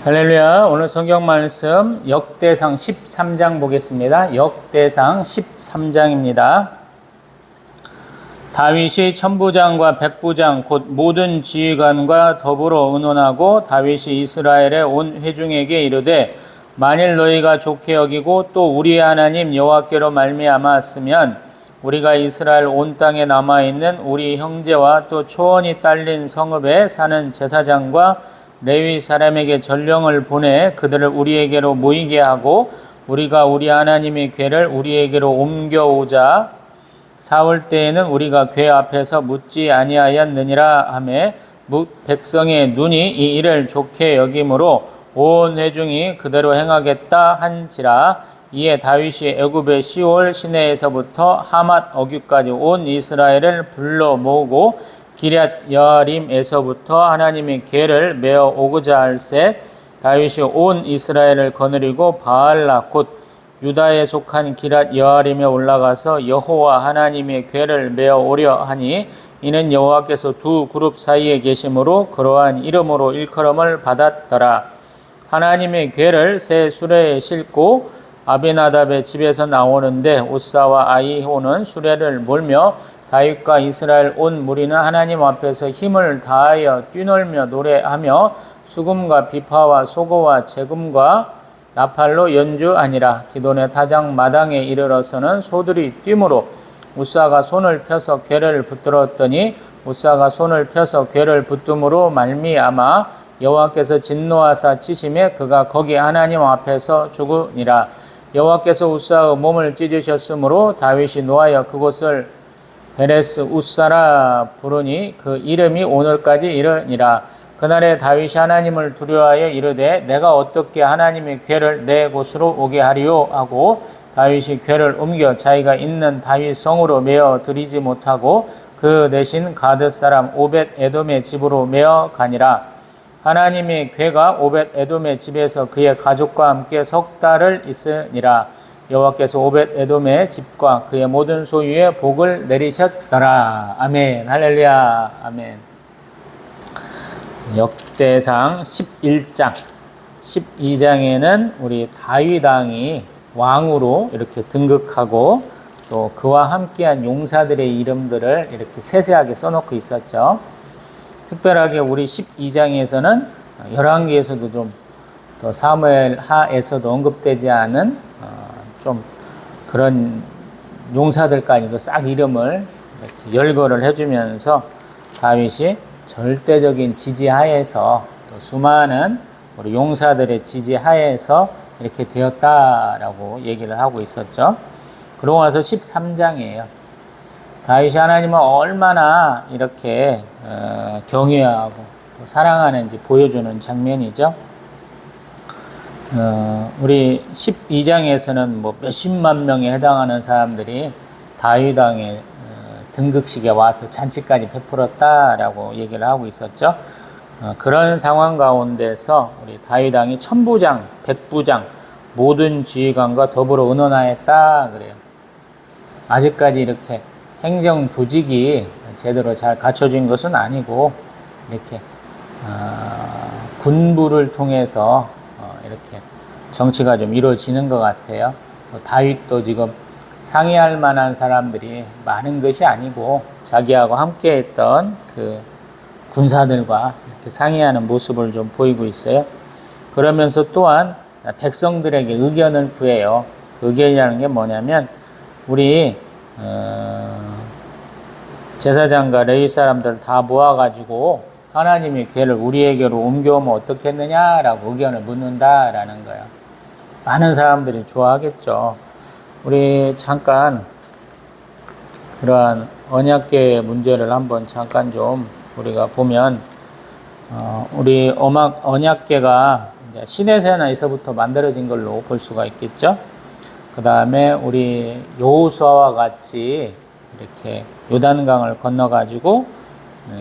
할렐루야. 오늘 성경 말씀 역대상 13장 보겠습니다. 역대상 13장입니다. 다윗이 천부장과 백부장 곧 모든 지휘관과 더불어 의논하고 다윗이 이스라엘의 온 회중에게 이르되 만일 너희가 좋게 여기고 또 우리의 하나님 여호와께로 말미암았으면 우리가 이스라엘 온 땅에 남아있는 우리 형제와 또 초원이 딸린 성읍에 사는 제사장과 레위 사람에게 전령을 보내 그들을 우리에게로 모이게 하고 우리가 우리 하나님의 궤를 우리에게로 옮겨오자 사울 때에는 우리가 궤 앞에서 묻지 아니하였느니라 하며 백성의 눈이 이 일을 좋게 여김으로 온 회중이 그대로 행하겠다 한지라. 이에 다윗이 애굽의 시올 시내에서부터 하맛 어귀까지 온 이스라엘을 불러 모으고 기럇 여아림에서부터 하나님의 궤를 메어 오고자 할새 다윗이 온 이스라엘을 거느리고 바알라 곧 유다에 속한 기럇 여아림에 올라가서 여호와 하나님의 궤를 메어 오려 하니 이는 여호와께서 두 그룹 사이에 계심으로 그러한 이름으로 일컬음을 받았더라. 하나님의 궤를 새 수레에 싣고 아비나답의 집에서 나오는데 우사와 아히호는 수레를 몰며 다윗과 이스라엘 온 무리는 하나님 앞에서 힘을 다하여 뛰놀며 노래하며 수금과 비파와 소고와 재금과 나팔로 연주하니라. 기돈의 타작 마당에 이르러서는 소들이 뛰므로 우사가 손을 펴서 궤를 붙들었더니 우사가 손을 펴서 궤를 붙듦으로 말미암아 여호와께서 진노하사 치심에 그가 거기 하나님 앞에서 죽으니라. 여호와께서 우사의 몸을 찢으셨으므로 다윗이 노하여 그곳을 베레스 우사라 부르니 그 이름이 오늘까지 이르니라. 그날에 다윗이 하나님을 두려워하여 이르되 내가 어떻게 하나님의 궤를 내 곳으로 오게 하리요 하고 다윗이 궤를 옮겨 자기가 있는 다윗 성으로 메어 드리지 못하고 그 대신 가드 사람 오벳 에돔의 집으로 메어 가니라. 하나님의 궤가 오벳 에돔의 집에서 그의 가족과 함께 석 달을 있으니라. 여호와께서 오벳 에돔의 집과 그의 모든 소유에 복을 내리셨더라. 아멘. 할렐루야. 아멘. 역대상 11장 12장에는 우리 다윗 왕이 왕으로 이렇게 등극하고 또 그와 함께한 용사들의 이름들을 이렇게 세세하게 써놓고 있었죠. 특별하게 우리 12장에서는 열왕기에서도 좀 또 사무엘 하에서도 언급되지 않은 좀 그런 용사들까지도 싹 이름을 이렇게 열거를 해주면서 다윗이 절대적인 지지하에서 또 수많은 우리 용사들의 지지하에서 이렇게 되었다라고 얘기를 하고 있었죠. 그러고 나서 13장이에요. 다윗이 하나님을 얼마나 이렇게 경외하고 또 사랑하는지 보여주는 장면이죠. 우리 12장에서는 뭐 몇십만 명에 해당하는 사람들이 다윗 왕의 등극식에 와서 잔치까지 베풀었다라고 얘기를 하고 있었죠. 그런 상황 가운데서 우리 다윗 왕이 천부장, 백부장 모든 지휘관과 더불어 의논하였다 그래요. 아직까지 이렇게 행정 조직이 제대로 잘 갖춰진 것은 아니고 이렇게 군부를 통해서 이렇게 정치가 좀 이루어지는 것 같아요. 다윗도 지금 상의할 만한 사람들이 많은 것이 아니고 자기하고 함께 했던 그 군사들과 이렇게 상의하는 모습을 좀 보이고 있어요. 그러면서 또한 백성들에게 의견을 구해요. 그 의견이라는 게 뭐냐면 우리 제사장과 레위 사람들 다 모아가지고 하나님의 궤를 우리에게로 옮겨오면 어떻겠느냐라고 의견을 묻는다라는 거예요. 많은 사람들이 좋아하겠죠. 우리 잠깐 그러한 언약궤의 문제를 한번 잠깐 좀 우리가 보면 우리 언약궤가 이제 시내산에서부터 만들어진 걸로 볼 수가 있겠죠. 그 다음에 우리 여호수아와 같이 이렇게 요단강을 건너가지고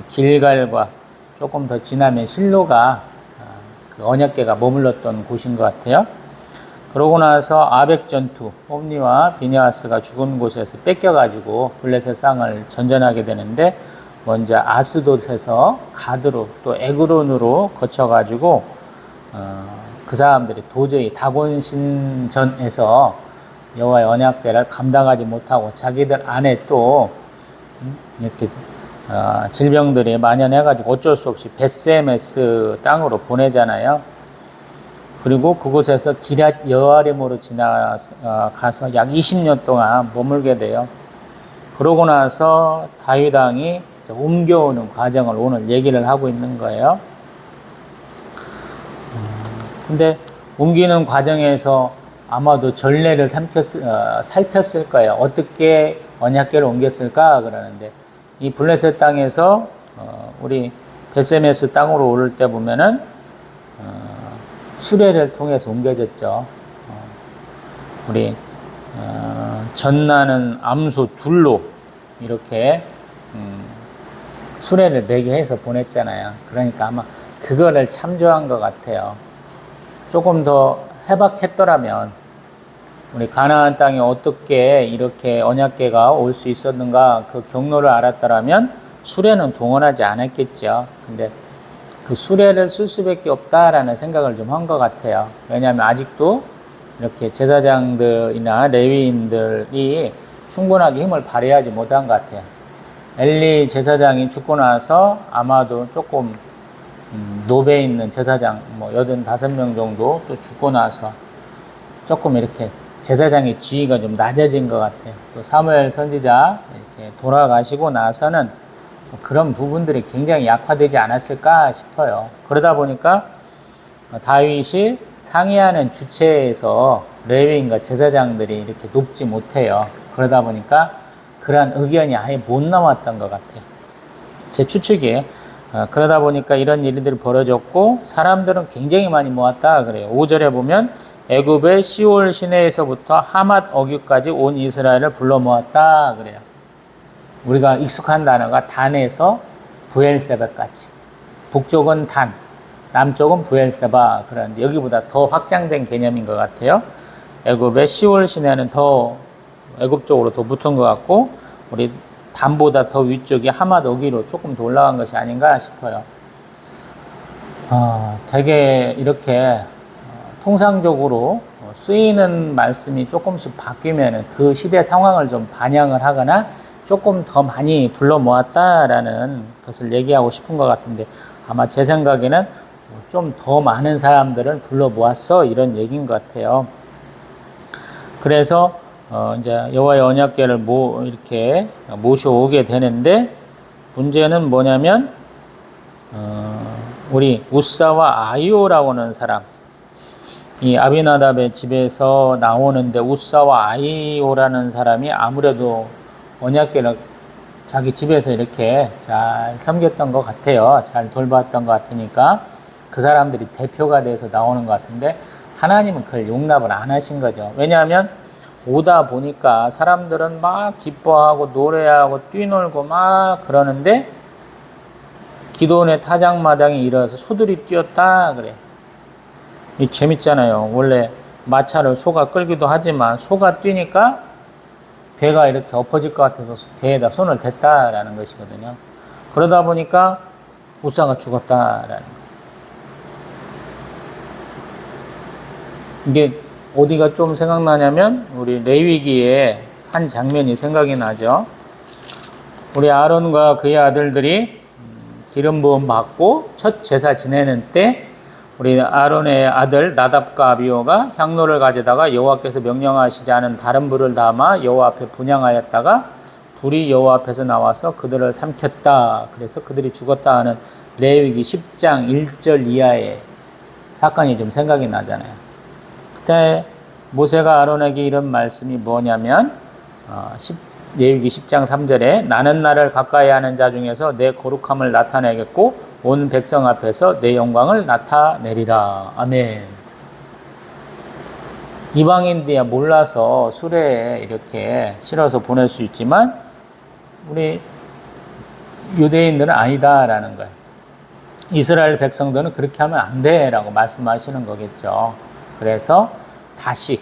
길갈과 조금 더 지나면 실로가 그 언약궤가 머물렀던 곳인 것 같아요. 그러고 나서 아벡 전투, 홈니와 비냐하스가 죽은 곳에서 뺏겨가지고 블레셋 땅을 전전하게 되는데 먼저 아스돗에서 가드로 또 에그론으로 거쳐가지고 그 사람들이 도저히 다곤신전에서 여호와의 언약궤를 감당하지 못하고 자기들 안에 또 이렇게 질병들이 만연해가지고 어쩔 수 없이 벳세메스 땅으로 보내잖아요. 그리고 그곳에서 기럇 여아림으로 지나가서 약 20년 동안 머물게 돼요. 그러고 나서 다윗 왕이 옮겨오는 과정을 오늘 얘기를 하고 있는 거예요. 근데 옮기는 과정에서 아마도 전례를 살폈을 거예요. 어떻게 언약궤를 옮겼을까 그러는데 이 블레셋 땅에서 우리 벳세메스 땅으로 오를 때 보면은 수레를 통해서 옮겨졌죠. 우리 전나는 암소 둘로 이렇게 수레를 매게 해서 보냈잖아요. 그러니까 아마 그거를 참조한 것 같아요. 조금 더 해박했더라면 우리 가나안 땅에 어떻게 이렇게 언약궤가 올 수 있었는가 그 경로를 알았더라면 수레는 동원하지 않았겠죠. 근데 그 수레를 쓸 수밖에 없다라는 생각을 좀 한 것 같아요. 왜냐하면 아직도 이렇게 제사장들이나 레위인들이 충분하게 힘을 발휘하지 못한 것 같아요. 엘리 제사장이 죽고 나서 아마도 조금 노베에 있는 제사장 85명 정도 또 죽고 나서 조금 이렇게 제사장의 지위가 좀 낮아진 것 같아요. 또 사무엘 선지자 이렇게 돌아가시고 나서는 그런 부분들이 굉장히 약화되지 않았을까 싶어요. 그러다 보니까 다윗이 상의하는 주체에서 레위인과 제사장들이 이렇게 높지 못해요. 그러다 보니까 그러한 의견이 아예 못 나왔던 것 같아요. 제 추측이에요. 그러다 보니까 이런 일들이 벌어졌고 사람들은 굉장히 많이 모았다 그래요. 5절에 보면 애굽의 시올 시내에서부터 하맛 어귀까지 온 이스라엘을 불러 모았다 그래요. 우리가 익숙한 단어가 단에서 브엘세바까지. 북쪽은 단, 남쪽은 브엘세바. 그런데 여기보다 더 확장된 개념인 것 같아요. 애굽의 시올 시내는 더 애굽 쪽으로 더 붙은 것 같고 우리 단보다 더 위쪽이 하맛 어귀로 조금 더 올라간 것이 아닌가 싶어요. 되게 이렇게 통상적으로 쓰이는 말씀이 조금씩 바뀌면 그 시대 상황을 좀 반영을 하거나 조금 더 많이 불러 모았다라는 것을 얘기하고 싶은 것 같은데 아마 제 생각에는 좀 더 많은 사람들을 불러 모았어 이런 얘기인 것 같아요. 그래서 이제 여호와의 언약궤를 이렇게 모셔오게 되는데 문제는 뭐냐면 우리 우사와 아이오라고 하는 사람 이 아비나답의 집에서 나오는데 우사와 아이오라는 사람이 아무래도 언약궤를 자기 집에서 이렇게 잘 섬겼던 것 같아요. 잘 돌봤던 것 같으니까 그 사람들이 대표가 돼서 나오는 것 같은데 하나님은 그걸 용납을 안 하신 거죠. 왜냐하면 오다 보니까 사람들은 막 기뻐하고 노래하고 뛰놀고 막 그러는데 기도원의 타작마당에 일어나서 소들이 뛰었다 그래. 이 재밌잖아요. 원래 마차를 소가 끌기도 하지만 소가 뛰니까 괴가 이렇게 엎어질 것 같아서 괴에다 손을 댔다라는 것이거든요. 그러다 보니까 우사가 죽었다라는 거예요. 이게 어디가 좀 생각나냐면 우리 레위기의 한 장면이 생각이 나죠. 우리 아론과 그의 아들들이 기름 부음 받고 첫 제사 지내는 때 우리 아론의 아들 나답과 아비오가 향로를 가져다가 여호와께서 명령하시지 않은 다른 불을 담아 여호와 앞에 분향하였다가 불이 여호와 앞에서 나와서 그들을 삼켰다. 그래서 그들이 죽었다 하는 레위기 10장 1절 이하의 사건이 좀 생각이 나잖아요. 그때 모세가 아론에게 이런 말씀이 뭐냐면 레위기 10장 3절에 나는 나를 가까이 하는 자 중에서 내 거룩함을 나타내겠고 온 백성 앞에서 내 영광을 나타내리라. 아멘. 이방인들이야 몰라서 수레에 이렇게 실어서 보낼 수 있지만 우리 유대인들은 아니다라는 거예요. 이스라엘 백성들은 그렇게 하면 안 돼라고 말씀하시는 거겠죠. 그래서 다시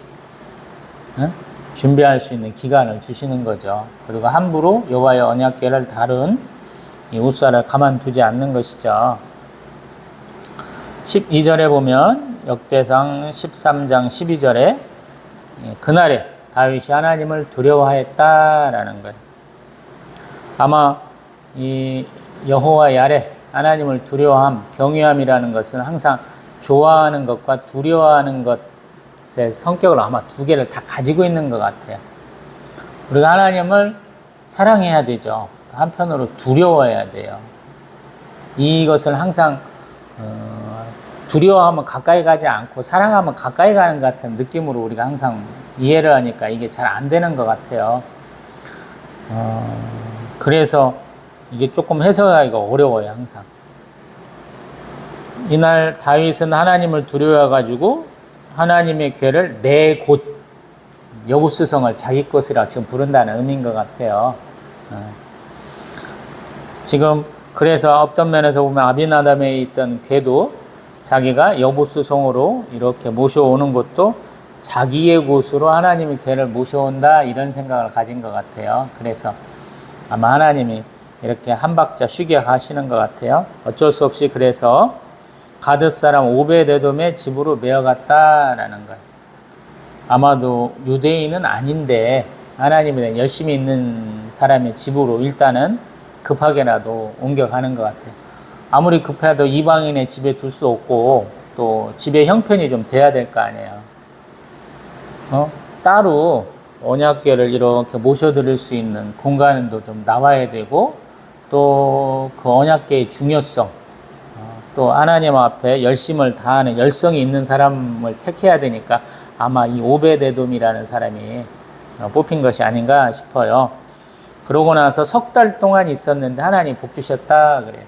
준비할 수 있는 기간을 주시는 거죠. 그리고 함부로 여호와의 언약궤를 다룬 이 우사를 가만두지 않는 것이죠. 12절에 보면 역대상 13장 12절에 그날에 다윗이 하나님을 두려워하였다라는 거예요. 아마 이 여호와 야레 하나님을 두려워함, 경외함이라는 것은 항상 좋아하는 것과 두려워하는 것의 성격을 아마 두 개를 다 가지고 있는 것 같아요. 우리가 하나님을 사랑해야 되죠. 한편으로 두려워해야 돼요. 이것을 항상 두려워하면 가까이 가지 않고 사랑하면 가까이 가는 것 같은 느낌으로 우리가 항상 이해를 하니까 이게 잘 안 되는 것 같아요. 그래서 이게 조금 해석하기가 어려워요, 항상. 이날 다윗은 하나님을 두려워해가지고 하나님의 궤를 내 곳, 여부수성을 자기 것이라 지금 부른다는 의미인 것 같아요. 지금 그래서 어떤 면에서 보면 아비나답에 있던 궤도 자기가 여부수성으로 이렇게 모셔오는 것도 자기의 곳으로 하나님의 궤를 모셔온다 이런 생각을 가진 것 같아요. 그래서 아마 하나님이 이렇게 한 박자 쉬게 하시는 것 같아요. 어쩔 수 없이 그래서 가드 사람 오베데돔의 집으로 메어갔다라는 거예요. 아마도 유대인은 아닌데 하나님에 대한 열심히 있는 사람의 집으로 일단은 급하게라도 옮겨가는 것 같아요. 아무리 급해도 이방인의 집에 둘 수 없고 또 집의 형편이 좀 돼야 될 거 아니에요. 따로 언약궤를 이렇게 모셔드릴 수 있는 공간도 좀 나와야 되고 또 그 언약궤의 중요성 또 하나님 앞에 열심을 다하는 열성이 있는 사람을 택해야 되니까 아마 이 오베데돔이라는 사람이 뽑힌 것이 아닌가 싶어요. 그러고 나서 석 달 동안 있었는데 하나님 복 주셨다 그래요.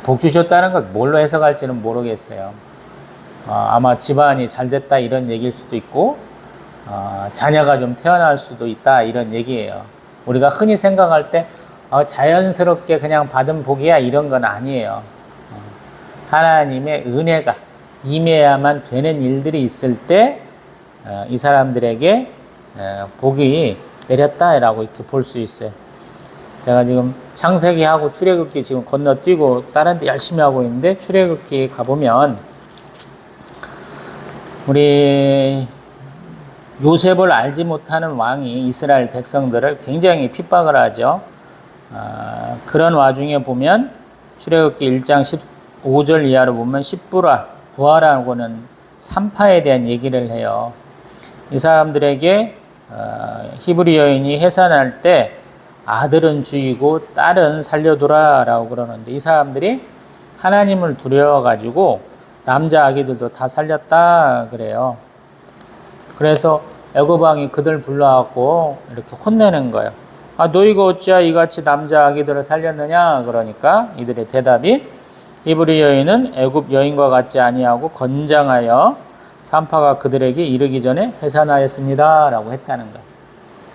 복 주셨다는 걸 뭘로 해석할지는 모르겠어요. 아마 집안이 잘 됐다 이런 얘기일 수도 있고 자녀가 좀 태어날 수도 있다 이런 얘기예요. 우리가 흔히 생각할 때 자연스럽게 그냥 받은 복이야 이런 건 아니에요. 하나님의 은혜가 임해야만 되는 일들이 있을 때 이 사람들에게 복이 내렸다라고 이렇게 볼 수 있어요. 제가 지금 창세기하고 출애굽기 지금 건너뛰고 다른 데 열심히 하고 있는데 출애굽기 가보면 우리 요셉을 알지 못하는 왕이 이스라엘 백성들을 굉장히 핍박을 하죠. 그런 와중에 보면 출애굽기 1장 15절 이하로 보면 십부라, 부하라고는 산파에 대한 얘기를 해요. 이 사람들에게 히브리 여인이 해산할 때 아들은 죽이고 딸은 살려두라 라고 그러는데 이 사람들이 하나님을 두려워가지고 남자 아기들도 다 살렸다 그래요. 그래서 애굽 왕이 그들 불러갖고 이렇게 혼내는 거예요. 너희가 어찌하여 이같이 남자 아기들을 살렸느냐 그러니까 이들의 대답이 히브리 여인은 애굽 여인과 같지 아니하고 건장하여 산파가 그들에게 이르기 전에 해산하였습니다 라고 했다는 거예요.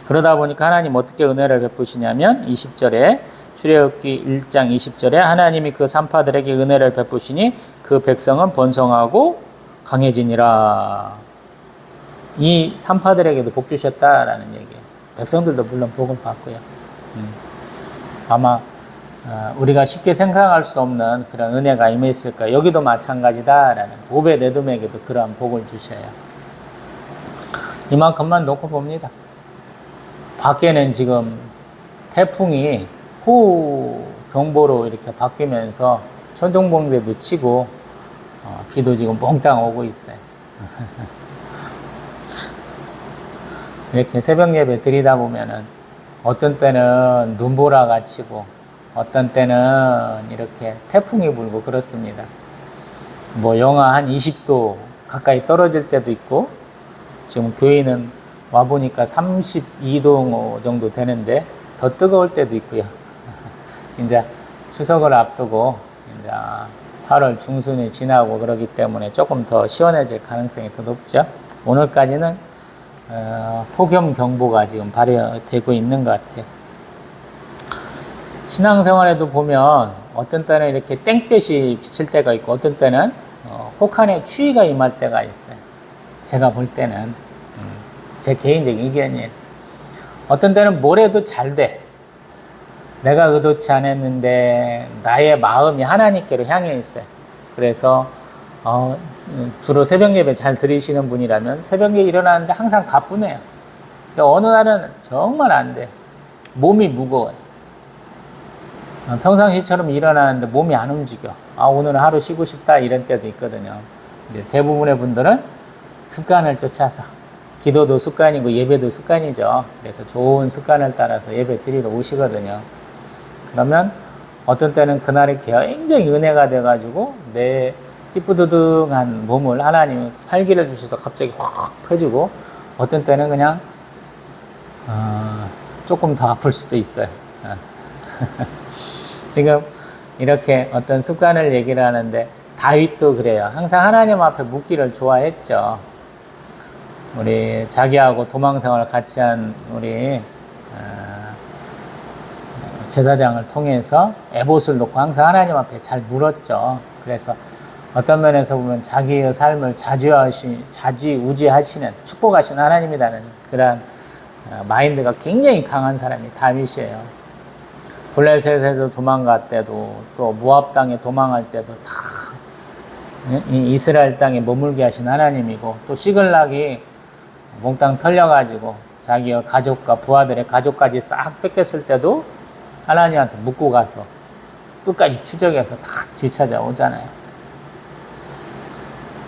그러다 보니까 하나님 어떻게 은혜를 베푸시냐면 20절에 출애굽기 1장 20절에 하나님이 그 산파들에게 은혜를 베푸시니 그 백성은 번성하고 강해지니라. 이 산파들에게도 복 주셨다라는 얘기예요. 백성들도 물론 복을 받고요. 아마 우리가 쉽게 생각할 수 없는 그런 은혜가 임했을 거예요. 여기도 마찬가지다라는 오베데돔에게도 그러한 복을 주셔요. 이만큼만 놓고 봅니다. 밖에는 지금 태풍이 호우 경보로 이렇게 바뀌면서 천둥번개도 치고 비도 지금 몽땅 오고 있어요. 이렇게 새벽 예배 드리다 보면은 어떤 때는 눈보라가 치고 어떤 때는 이렇게 태풍이 불고 그렇습니다. 뭐 영하 한 20도 가까이 떨어질 때도 있고 지금 교회는 와보니까 32도 정도 되는데 더 뜨거울 때도 있고요. 이제 추석을 앞두고 이제 8월 중순이 지나고 그러기 때문에 조금 더 시원해질 가능성이 더 높죠. 오늘까지는 폭염 경보가 지금 발효되고 있는 것 같아요. 신앙생활에도 보면 어떤 때는 이렇게 땡볕이 비칠 때가 있고 어떤 때는 혹한의 추위가 임할 때가 있어요. 제가 볼 때는 제 개인적인 의견이에요. 어떤 때는 뭘 해도 잘 돼. 내가 의도치 않았는데 나의 마음이 하나님께로 향해 있어요. 그래서 주로 새벽 예배 잘 드리시는 분이라면 새벽에 일어나는데 항상 가뿐해요. 근데 어느 날은 정말 안 돼. 몸이 무거워요. 평상시처럼 일어나는데 몸이 안 움직여. 오늘은 하루 쉬고 싶다 이런 때도 있거든요. 근데 대부분의 분들은 습관을 쫓아서 기도도 습관이고 예배도 습관이죠. 그래서 좋은 습관을 따라서 예배 드리러 오시거든요. 그러면 어떤 때는 그날이 굉장히 은혜가 돼가지고 내 찌뿌드둥한 몸을 하나님이 활기를 주셔서 갑자기 확 펴주고, 어떤 때는 그냥 조금 더 아플 수도 있어요. 지금 이렇게 어떤 습관을 얘기를 하는데 다윗도 그래요. 항상 하나님 앞에 묻기를 좋아했죠. 우리 자기하고 도망생활을 같이 한 우리 제사장을 통해서 에봇을 놓고 항상 하나님 앞에 잘 물었죠. 그래서 어떤 면에서 보면 자기의 삶을 좌지우지하시는, 축복하시는 하나님이라는 그런 마인드가 굉장히 강한 사람이 다윗이에요. 블레셋에서 도망갈 때도, 또 모압 땅에 도망할 때도 다 이스라엘 땅에 머물게 하신 하나님이고, 또 시글락이 몽땅 털려가지고 자기의 가족과 부하들의 가족까지 싹 뺏겼을 때도 하나님한테 묻고 가서 끝까지 추적해서 다 뒤찾아오잖아요.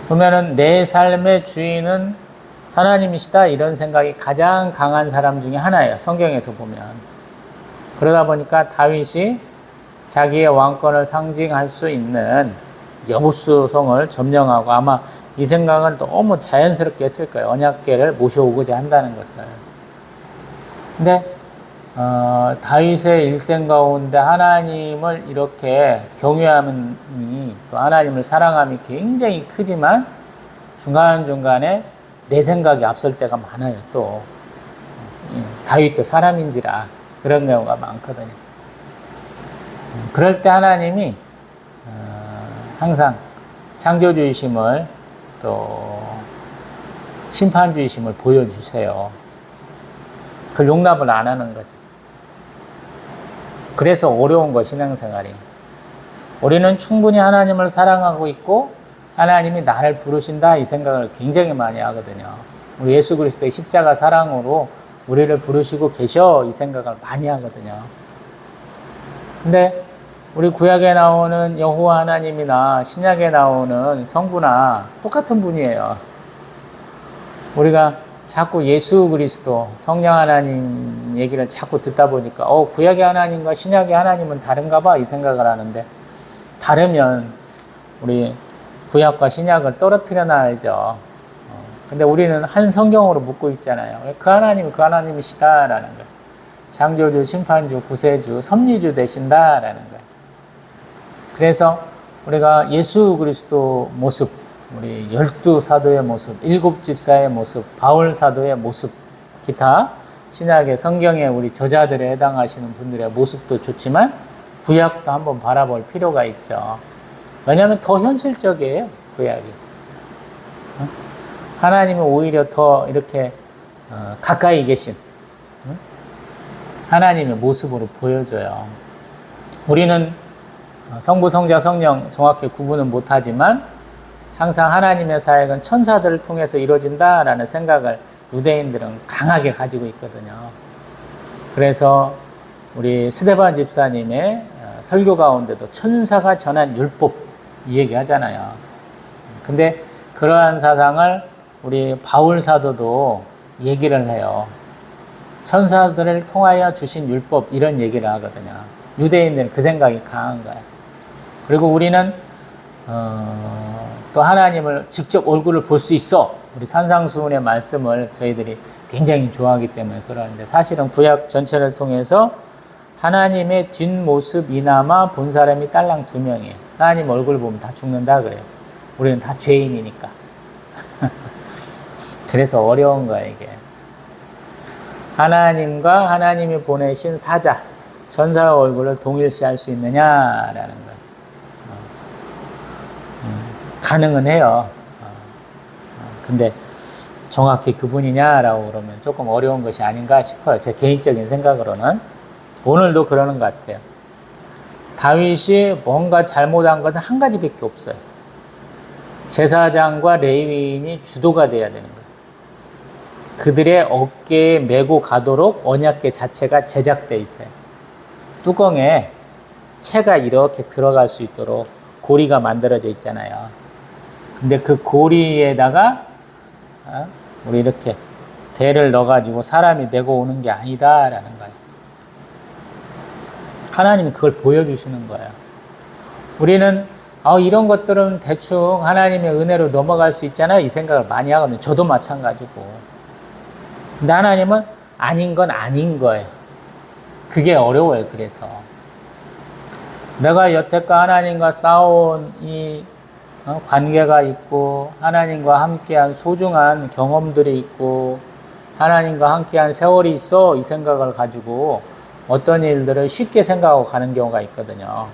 보면은 내 삶의 주인은 하나님이시다, 이런 생각이 가장 강한 사람 중에 하나예요. 성경에서 보면. 그러다 보니까 다윗이 자기의 왕권을 상징할 수 있는 여부수성을 점령하고, 아마 이 생각은 너무 자연스럽게 했을 거예요. 언약궤를 모셔오고자 한다는 것을. 근데 다윗의 일생 가운데 하나님을 이렇게 경외함이, 또 하나님을 사랑함이 굉장히 크지만 중간중간에 내 생각이 앞설 때가 많아요. 또 다윗도 사람인지라 그런 경우가 많거든요. 그럴 때 하나님이 항상 창조주의심을, 또 심판주의심을 보여주세요. 그걸 용납을 안 하는 거죠. 그래서 어려운 거, 신앙생활이. 우리는 충분히 하나님을 사랑하고 있고 하나님이 나를 부르신다, 이 생각을 굉장히 많이 하거든요. 우리 예수 그리스도의 십자가 사랑으로 우리를 부르시고 계셔, 이 생각을 많이 하거든요. 근데 우리 구약에 나오는 여호와 하나님이나 신약에 나오는 성부나 똑같은 분이에요. 우리가 자꾸 예수 그리스도, 성령 하나님 얘기를 자꾸 듣다 보니까 구약의 하나님과 신약의 하나님은 다른가 봐, 이 생각을 하는데, 다르면 우리 구약과 신약을 떨어뜨려 놔야죠. 근데 우리는 한 성경으로 묻고 있잖아요. 그 하나님이 그 하나님이시다라는 거예요. 창조주, 심판주, 구세주, 섭리주 되신다라는 거예요. 그래서 우리가 예수 그리스도 모습, 우리 12사도의 모습, 7집사의 모습, 바울 사도의 모습, 기타 신약의 성경에 우리 저자들에 해당하시는 분들의 모습도 좋지만 구약도 한번 바라볼 필요가 있죠. 왜냐하면 더 현실적이에요, 구약이. 하나님은 오히려 더 이렇게 가까이 계신 하나님의 모습으로 보여줘요. 우리는 성부, 성자, 성령 정확히 구분은 못하지만 항상 하나님의 사역은 천사들을 통해서 이루어진다라는 생각을 유대인들은 강하게 가지고 있거든요. 그래서 우리 스데반 집사님의 설교 가운데도 천사가 전한 율법, 이 얘기 하잖아요. 근데 그러한 사상을 우리 바울 사도도 얘기를 해요. 천사들을 통하여 주신 율법, 이런 얘기를 하거든요. 유대인들은 그 생각이 강한 거예요. 그리고 우리는 또 하나님을 직접 얼굴을 볼 수 있어. 우리 산상수훈의 말씀을 저희들이 굉장히 좋아하기 때문에 그러는데, 사실은 구약 전체를 통해서 하나님의 뒷모습이나마 본 사람이 딸랑 2명이에요. 하나님 얼굴 보면 다 죽는다 그래요. 우리는 다 죄인이니까. 그래서 어려운 거야, 이게. 하나님과 하나님이 보내신 사자, 전사의 얼굴을 동일시할 수 있느냐라는 거예요. 가능은 해요. 근데 정확히 그분이냐라고 그러면 조금 어려운 것이 아닌가 싶어요. 제 개인적인 생각으로는. 오늘도 그러는 것 같아요. 다윗이 뭔가 잘못한 것은 한 가지밖에 없어요. 제사장과 레위인이 주도가 돼야 되는 거예요. 그들의 어깨에 메고 가도록 언약궤 자체가 제작돼 있어요. 뚜껑에 채가 이렇게 들어갈 수 있도록 고리가 만들어져 있잖아요. 근데 그 고리에다가 우리 이렇게 대를 넣어가지고 사람이 메고 오는 게 아니다라는 거예요. 하나님이 그걸 보여주시는 거예요. 우리는 이런 것들은 대충 하나님의 은혜로 넘어갈 수 있잖아 이 생각을 많이 하거든요. 저도 마찬가지고. 근데 하나님은 아닌 건 아닌 거예요. 그게 어려워요. 그래서 내가 여태껏 하나님과 싸워온 이 관계가 있고 하나님과 함께한 소중한 경험들이 있고 하나님과 함께한 세월이 있어 이 생각을 가지고 어떤 일들을 쉽게 생각하고 가는 경우가 있거든요.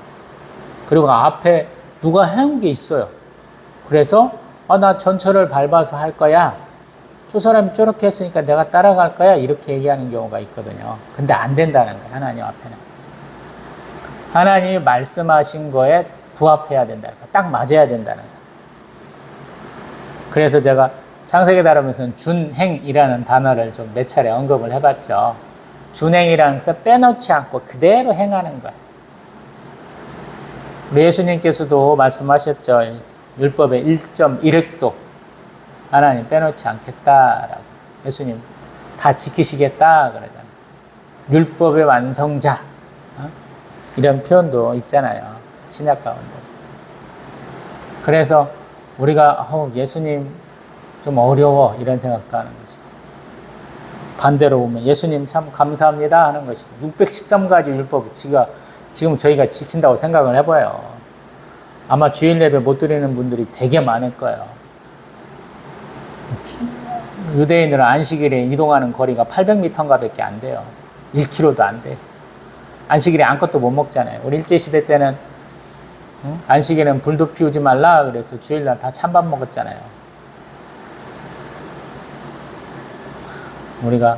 그리고 앞에 누가 해온 게 있어요. 그래서 나 전철을 밟아서 할 거야. 저 사람이 저렇게 했으니까 내가 따라갈 거야. 이렇게 얘기하는 경우가 있거든요. 근데 안 된다는 거예요. 하나님 앞에는. 하나님이 말씀하신 거에 부합해야 된다는 거예요. 딱 맞아야 된다는 거예요. 그래서 제가 창세기 다루면서 준행이라는 단어를 좀 몇 차례 언급을 해봤죠. 준행이라는 것은 빼놓지 않고 그대로 행하는 거예요. 예수님께서도 말씀하셨죠. 율법의 1.1획도 하나님 빼놓지 않겠다라고. 예수님 다 지키시겠다 그러잖아요. 율법의 완성자 이런 표현도 있잖아요. 신약 가운데. 그래서 우리가 예수님 좀 어려워 이런 생각도 하는 것이고 반대로 보면 예수님 참 감사합니다 하는 것이고 613가지 율법 지금 저희가 지킨다고 생각을 해봐요. 아마 주일 예배 못 드리는 분들이 되게 많을 거예요. 유대인들은 안식일에 이동하는 거리가 800m인가 밖에 안 돼요. 1km도 안 돼. 안식일에 아무것도 못 먹잖아요. 우리 일제시대 때는 안식일에는 불도 피우지 말라 그래서 주일날 다 찬밥 먹었잖아요. 우리가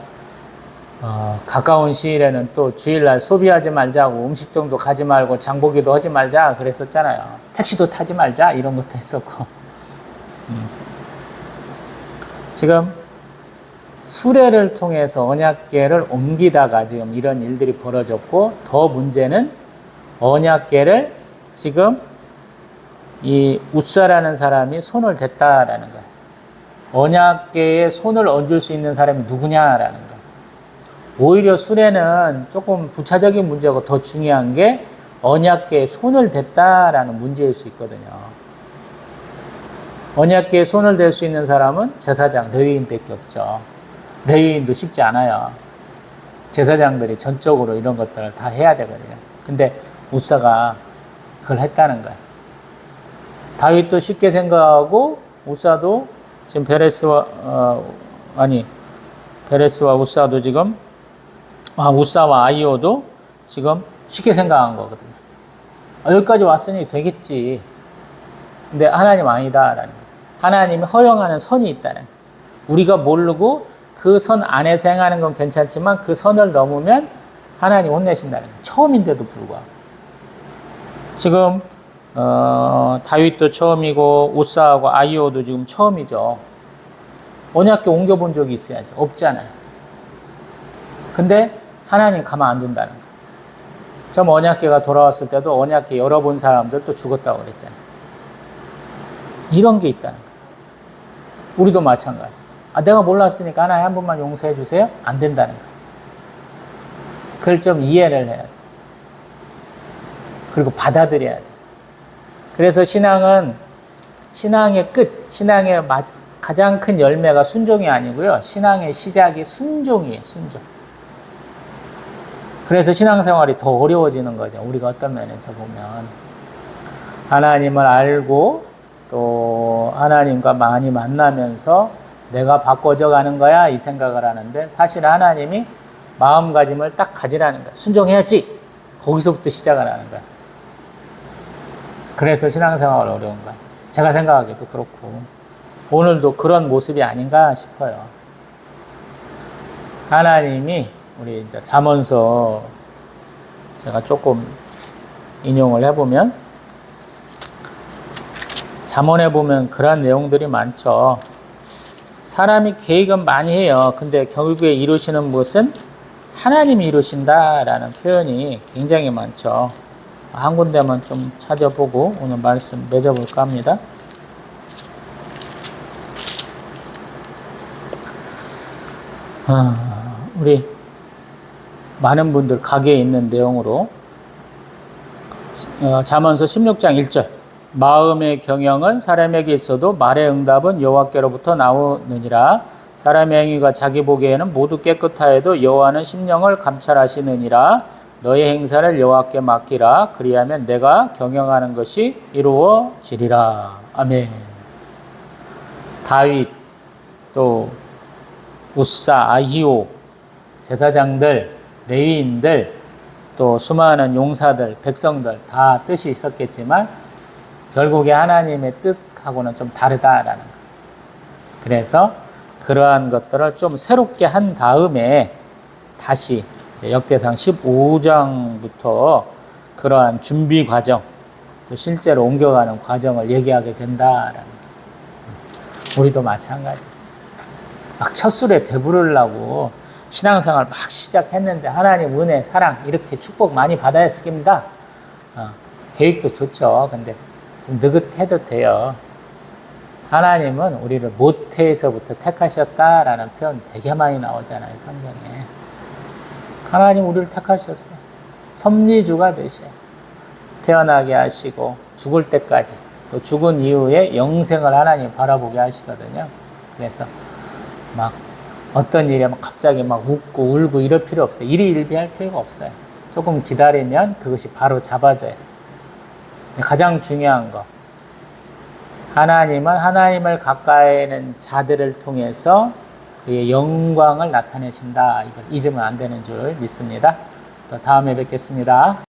가까운 시일에는 또 주일날 소비하지 말자고 음식점도 가지 말고 장보기도 하지 말자 그랬었잖아요. 택시도 타지 말자 이런 것도 했었고. 지금 수레를 통해서 언약궤를 옮기다가 지금 이런 일들이 벌어졌고 더 문제는 언약궤를 지금 이 웃사라는 사람이 손을 댔다라는 거예요. 언약궤에 손을 얹을 수 있는 사람이 누구냐라는 거예요. 오히려 수레는 조금 부차적인 문제고 더 중요한 게 언약궤에 손을 댔다라는 문제일 수 있거든요. 언약궤에 손을 댈 수 있는 사람은 제사장, 레위인밖에 없죠. 레위인도 쉽지 않아요. 제사장들이 전적으로 이런 것들을 다 해야 되거든요. 근데 웃사가 그걸 했다는 거예요. 다윗도 쉽게 생각하고 웃사도 지금 베레스와 웃사도 지금 웃사와 아이오도 지금 쉽게 생각한 거거든요. 여기까지 왔으니 되겠지. 근데 하나님 아니다라는 거예요. 하나님이 허용하는 선이 있다는 거예요. 우리가 모르고 그 선 안에서 행하는 건 괜찮지만 그 선을 넘으면 하나님 혼내신다는 거예요. 처음인데도 불구하고. 지금 다윗도 처음이고 웃사하고 아이오도 지금 처음이죠. 언약궤 옮겨본 적이 있어야죠. 없잖아요. 근데 하나님 가만 안 둔다는 거예요. 처음 언약궤가 돌아왔을 때도 언약궤 열어본 사람들 또 죽었다고 그랬잖아요. 이런 게 있다는 거예요. 우리도 마찬가지. 내가 몰랐으니까 하나님 한 번만 용서해 주세요? 안 된다는 거예요. 그걸 좀 이해를 해야 돼. 그리고 받아들여야 돼. 그래서 신앙은 신앙의 끝, 신앙의 가장 큰 열매가 순종이 아니고요. 신앙의 시작이 순종이에요. 순종. 그래서 신앙생활이 더 어려워지는 거죠. 우리가 어떤 면에서 보면 하나님을 알고 또 하나님과 많이 만나면서 내가 바꿔져 가는 거야 이 생각을 하는데 사실 하나님이 마음가짐을 딱 가지라는 거야. 순종해야지. 거기서부터 시작을 하는 거야. 그래서 신앙생활 어려운 거야. 제가 생각하기도 그렇고 오늘도 그런 모습이 아닌가 싶어요. 하나님이 우리 이제 잠언서 제가 조금 인용을 해보면 잠언에 보면 그런 내용들이 많죠. 사람이 계획은 많이 해요. 근데 결국에 이루시는 것은 하나님이 이루신다라는 표현이 굉장히 많죠. 한 군데만 좀 찾아보고 오늘 말씀 맺어볼까 합니다. 우리 많은 분들 가게에 있는 내용으로 잠언서 16장 1절 마음의 경영은 사람에게 있어도 말의 응답은 여호와께로부터 나오느니라. 사람의 행위가 자기 보기에는 모두 깨끗하여도 여호와는 심령을 감찰하시느니라. 너의 행사를 여호와께 맡기라. 그리하면 내가 경영하는 것이 이루어지리라. 아멘. 다윗, 또 우사, 아히오, 제사장들, 레위인들, 또 수많은 용사들, 백성들 다 뜻이 있었겠지만 결국에 하나님의 뜻하고는 좀 다르다라는 거. 그래서 그러한 것들을 좀 새롭게 한 다음에 다시 이제 역대상 15장부터 그러한 준비 과정, 또 실제로 옮겨가는 과정을 얘기하게 된다라는 거. 우리도 마찬가지. 막 첫 술에 배부르려고 신앙생활 막 시작했는데 하나님 은혜, 사랑 이렇게 축복 많이 받아야 했습니다. 계획도 좋죠. 근데 좀 느긋해도 돼요. 하나님은 우리를 모태에서부터 택하셨다라는 표현 되게 많이 나오잖아요, 성경에. 하나님 우리를 택하셨어요. 섭리주가 되셔. 태어나게 하시고 죽을 때까지 또 죽은 이후에 영생을 하나님 바라보게 하시거든요. 그래서 막 어떤 일에 막 갑자기 막 웃고 울고 이럴 필요 없어요. 일희일비할 필요가 없어요. 조금 기다리면 그것이 바로 잡아져요. 가장 중요한 거, 하나님은 하나님을 가까이는 자들을 통해서 그의 영광을 나타내신다. 이걸 잊으면 안 되는 줄 믿습니다. 또 다음에 뵙겠습니다.